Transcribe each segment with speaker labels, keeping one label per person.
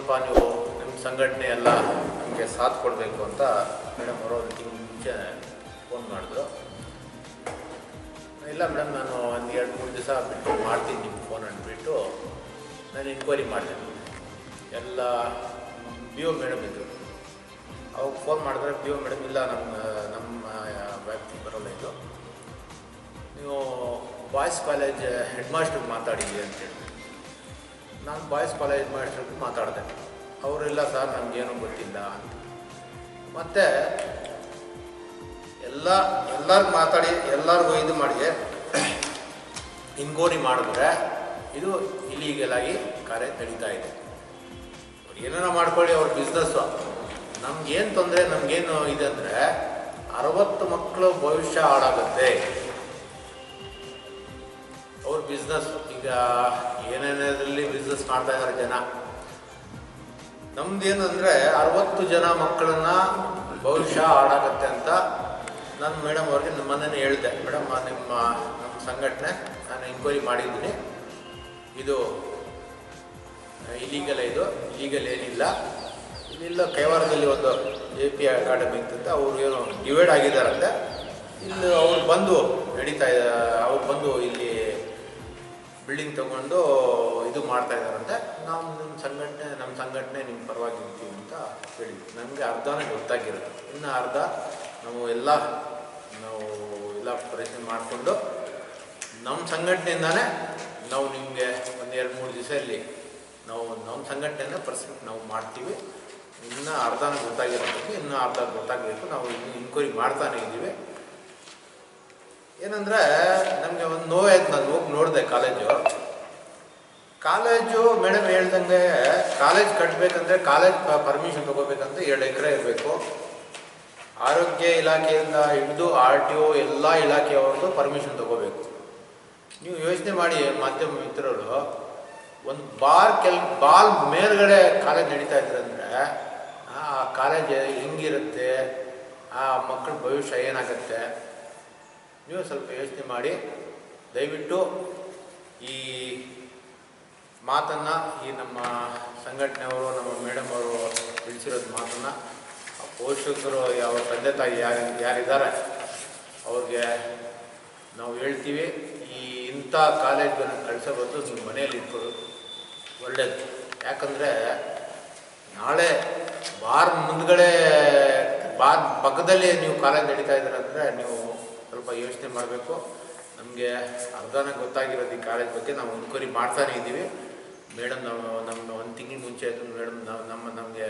Speaker 1: ಸ್ವಲ್ಪ ನೀವು ನಿಮ್ಮ ಸಂಘಟನೆ ಎಲ್ಲ ನಮಗೆ ಸಾಥ್ ಕೊಡಬೇಕು ಅಂತ ಮೇಡಮ್ ಅವರು ಒಂದು ತಿಂಗಳು ಮುಂಚೆ ಫೋನ್ ಮಾಡಿದ್ರು. ಇಲ್ಲ ಮೇಡಮ್, ನಾನು ಒಂದು 2-3 ದಿವಸ ಬಿಟ್ಟು ಮಾಡ್ತೀನಿ ನಿಮ್ಮ ಫೋನ್ ಅಂದ್ಬಿಟ್ಟು ನಾನು ಎನ್ಕ್ವೈರಿ ಮಾಡ್ತೀನಿ. ಎಲ್ಲ ಬಿ ಒ ಮೇಡಮ್ ಇದ್ದರು. ಅವಾಗ ಫೋನ್ ಮಾಡಿದ್ರೆ ಬಿ ಒ ಮೇಡಮ್ ಇಲ್ಲ, ನಮ್ಮ ವ್ಯಾಪ್ತಿ ಬರೋಲ್ಲ ಇದು, ನೀವು ಬಾಯ್ಸ್ ಕಾಲೇಜ್ ಹೆಡ್ ಮಾಸ್ಟ್ರಿಗೆ ಮಾತಾಡಿದ್ವಿ ಅಂತೇಳಿ. ನಾನು ಬಾಯ್ಸ್ ಕಾಲೇಜ್ ಹೆಡ್ ಮಾಸ್ಟ್ರಿಗೆ ಮಾತಾಡಿದೆ. ಅವರಿಲ್ಲ ಸರ್, ನಮಗೇನು ಗೊತ್ತಿಲ್ಲ ಅಂತ. ಮತ್ತು ಎಲ್ಲರಿಗೂ ಮಾತಾಡಿ ಎಲ್ಲರಿಗೂ ಇದು ಮಾಡಿ ಇನ್ಕ್ವೈರಿ ಮಾಡಿದ್ರೆ ಇದು ಇಲೀಗಲ್ ಆಗಿ ಕಾರ್ಯ ನಡೀತಾ ಇದೆ. ಅವ್ರು ಏನಾರ ಮಾಡ್ಕೊಳ್ಳಿ, ಅವ್ರ ಬಿಸ್ನೆಸ್ಸು. ನಮಗೇನು ತೊಂದರೆ, ನಮಗೇನು ಇದೆ ಅಂದರೆ 60 ಮಕ್ಕಳು ಭವಿಷ್ಯ ಹಾಳಾಗುತ್ತೆ. ಅವ್ರ ಬಿಸ್ನೆಸ್ ಈಗ ಏನೇನದ್ರಲ್ಲಿ ಬಿಸ್ನೆಸ್ ಮಾಡ್ತಾ ಇದ್ದಾರೆ ಜನ. ನಮ್ದೇನಂದರೆ 60 ಜನ ಮಕ್ಕಳನ್ನ ಭವಿಷ್ಯ ಹಾಳಾಗತ್ತೆ ಅಂತ ನಾನು ಮೇಡಮ್ ಅವ್ರಿಗೆ ನಮ್ಮನ್ನೇ ಹೇಳಿದೆ. ಮೇಡಮ್, ನಮ್ಮ ಸಂಘಟನೆ ನಾನು ಎಂಕ್ವೈರಿ ಮಾಡಿದ್ದೀನಿ, ಇದು ಇಲೀಗಲ್, ಇದು ಇಲೀಗಲ್ ಏನಿಲ್ಲ. ಇಲ್ಲಿಲ್ಲ ಕೈವಾರದಲ್ಲಿ ಒಂದು AP ಅಕಾಡೆಮಿ ಅಂತ ಅವ್ರು ಏನೋ ಡಿವೈಡ್ ಆಗಿದ್ದಾರಂತೆ. ಇಲ್ಲಿ ಅವ್ರು ಬಂದು ನಡೀತಾ ಇದ್ದಾರೆ, ಅವ್ರು ಬಂದು ಇಲ್ಲಿ ಬಿಲ್ಡಿಂಗ್ ತೊಗೊಂಡು ಇದು ಮಾಡ್ತಾ ಇದ್ದಾರಂತೆ. ನಾವು ನಮ್ಮ ಸಂಘಟನೆ ನಿಮ್ಮ ಪರವಾಗಿ ಇರ್ತೀವಿ ಅಂತ ಹೇಳಿದ್ವಿ. ನಮಗೆ ಅರ್ಧನೇ ಗೊತ್ತಾಗಿರುತ್ತೆ, ಇನ್ನು ಅರ್ಧ ನಾವು ಎಲ್ಲ ಪ್ರಯತ್ನ ಮಾಡಿಕೊಂಡು ನಮ್ಮ ಸಂಘಟನೆಯಿಂದಾನೇ ನಾವು ನಿಮಗೆ ಒಂದು 2-3 ದಿವಸ ಇಲ್ಲಿ ನಾವು ನಮ್ಮ ಸಂಘಟನೆಯಿಂದ ಪರ್ಸೆಂಟ್ ನಾವು ಮಾಡ್ತೀವಿ. ಇನ್ನೂ ಅರ್ಧನೇ ಗೊತ್ತಾಗಿರೋದಕ್ಕೆ ಇನ್ನೂ ಅರ್ಧ ಗೊತ್ತಾಗಬೇಕು. ನಾವು ಇನ್ನೂ ಇನ್ಕ್ವೈರಿ ಮಾಡ್ತಾನೆ ಇದ್ದೀವಿ. ಏನಂದರೆ ನಮಗೆ ಒಂದು ನೋವಾಯ್ತು. ನಾನು ಹೋಗಿ ನೋಡಿದೆ ಕಾಲೇಜು ಮೇಡಮ್ ಹೇಳ್ದಂಗೆ ಕಾಲೇಜ್ ಕಟ್ಟಬೇಕಂದ್ರೆ ಕಾಲೇಜ್ ಪರ್ಮಿಷನ್ ತೊಗೋಬೇಕಂದ್ರೆ 2 ಎಕರೆ ಇರಬೇಕು. ಆರೋಗ್ಯ ಇಲಾಖೆಯಿಂದ ಹಿಡಿದು RTO ಎಲ್ಲ ಇಲಾಖೆಯವ್ರದ್ದು ಪರ್ಮಿಷನ್ ತೊಗೋಬೇಕು. ನೀವು ಯೋಚನೆ ಮಾಡಿ, ಮಾಧ್ಯಮ ಮಿತ್ರರು, ಒಂದು ಬಾಲ್ ಮೇಲ್ಗಡೆ ಕಾಲೇಜ್ ನಡೀತಾ ಇದ್ರಂದರೆ ಆ ಕಾಲೇಜ್ ಹೆಂಗಿರುತ್ತೆ, ಆ ಮಕ್ಕಳ ಭವಿಷ್ಯ ಏನಾಗುತ್ತೆ, ನೀವು ಸ್ವಲ್ಪ ಯೋಚನೆ ಮಾಡಿ. ದಯವಿಟ್ಟು ಈ ಮಾತನ್ನು, ಈ ನಮ್ಮ ಸಂಘಟನೆಯವರು, ನಮ್ಮ ಮೇಡಮ್ ಅವರು ತಿಳಿಸಿರೋದು ಮಾತನ್ನು ಪೋಷಕರು, ಯಾವ ತಂದೆ ತಾಯಿ ಯಾರಿದ್ದಾರೆ ಅವ್ರಿಗೆ ನಾವು ಹೇಳ್ತೀವಿ. ಇಂಥ ಕಾಲೇಜ್ಗಳನ್ನು ಕಳಿಸೋ ಬದಲು ನೀವು ಮನೆಯಲ್ಲಿ ಇಟ್ಕೊಳ್ಳೋದು ಒಳ್ಳೆಯದು. ಯಾಕಂದರೆ ನಾಳೆ ಮುಂದ್ಗಡೆ ಪಕ್ಕದಲ್ಲಿ ನೀವು ಕಾಲೇಜ್ ನಡೀತಾ ಇದ್ದೀರ ಅಂದರೆ ನೀವು ಸ್ವಲ್ಪ ಯೋಚನೆ ಮಾಡಬೇಕು. ನಮಗೆ ಅರ್ಧನೇ ಗೊತ್ತಾಗಿರೋದು ಈ ಕಾಲೇಜ್ ಬಗ್ಗೆ. ನಾವು ಎನ್ಕ್ವೈರಿ ಮಾಡ್ತಾನೆ ಇದ್ದೀವಿ. ಮೇಡಮ್ ನಮ್ಮ 1 ತಿಂಗಳ ಮುಂಚೆ ಆಯಿತು ಮೇಡಮ್, ನಮಗೆ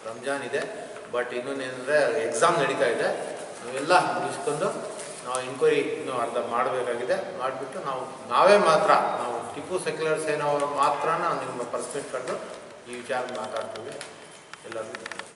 Speaker 1: ರಂಜಾನ್ ಇದೆ, ಬಟ್ ಇನ್ನೊಂದೇನೆಂದರೆ ಎಕ್ಸಾಮ್ ನಡೀತಾ ಇದೆ. ನಾವೆಲ್ಲ ಮುಗಿಸ್ಕೊಂಡು ನಾವು ಎನ್ಕ್ವೈರಿ ಇನ್ನೂ ಅರ್ಧ ಮಾಡಬೇಕಾಗಿದೆ. ಮಾಡಿಬಿಟ್ಟು ನಾವು ಟಿಪ್ಪು ಸೆಕ್ಯುಲರ್ ಸೇನಾ ಅವರು ಮಾತ್ರ ನಿಮ್ಮ ಪರ್ಸ್ಪೆಕ್ಟ್ ಕಂಡು ಈ ವಿಚಾರ ಮಾತಾಡ್ತೀವಿ ಎಲ್ಲರಿಗೂ.